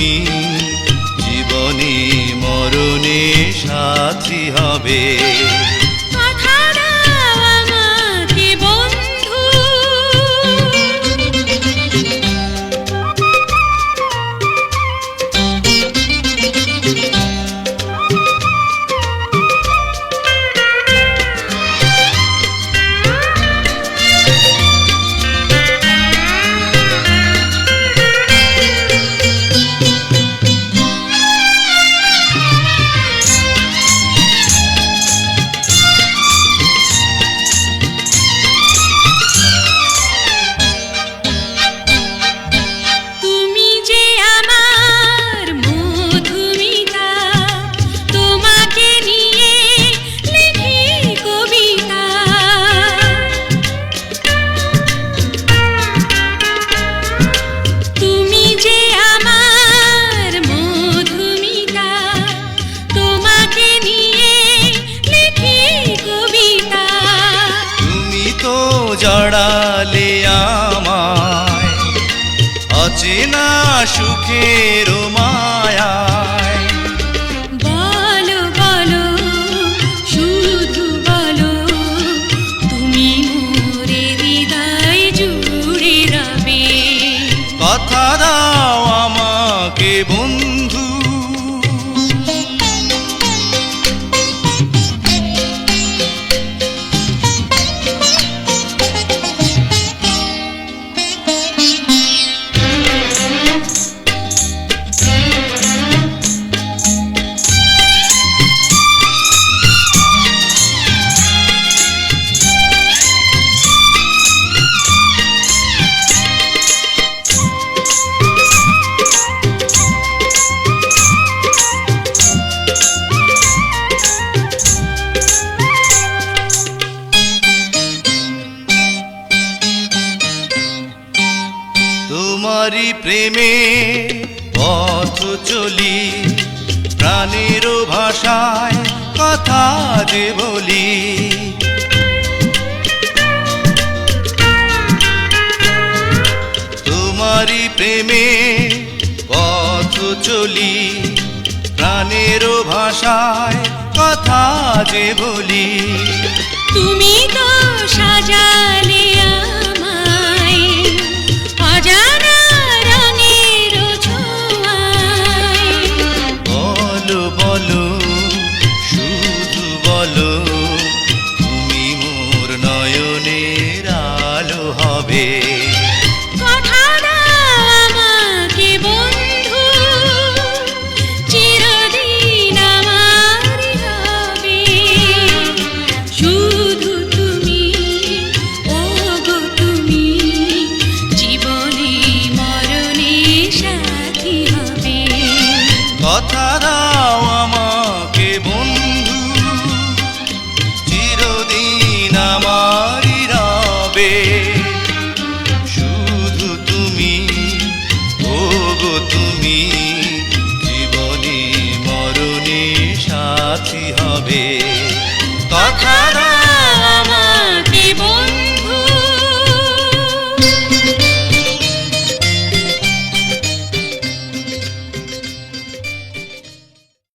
তুমি জীবনে মরণে সাথী হবে। জড়ালে আমায় অচেনা সুখের মায়ায়। বলো বলো শুধু বলো, তুমি মোরে হৃদয় জুড়ে রবে। কথা দাও আমাকে বন্ধু, তোমারি প্রেমে পথ চলি, প্রাণের ভাষায় কথা যে বলি। তোমারি প্রেমে পথ চলি, প্রাণের ভাষায় কথা যে বলি। তুমি তো সাজালে আমায় অজানা রঙের ছোঁয়ায়। বলো বলো শুধু বলো, তুমি মোর নয়নের আলো হবে। কথা দাও আমাকে বন্ধু, চিরদিন আমার হবে। শুধু তুমি, ওগো তুমি, জীবনে মরণে সাথী হবে। কথা দাও আমাকে বন্ধু, চিরদিন আমারই রবে। শুধু তুমি, ওগো তুমি, জীবনে মরণে সাথী হবে। কথা দাও আমাকে বন্ধু।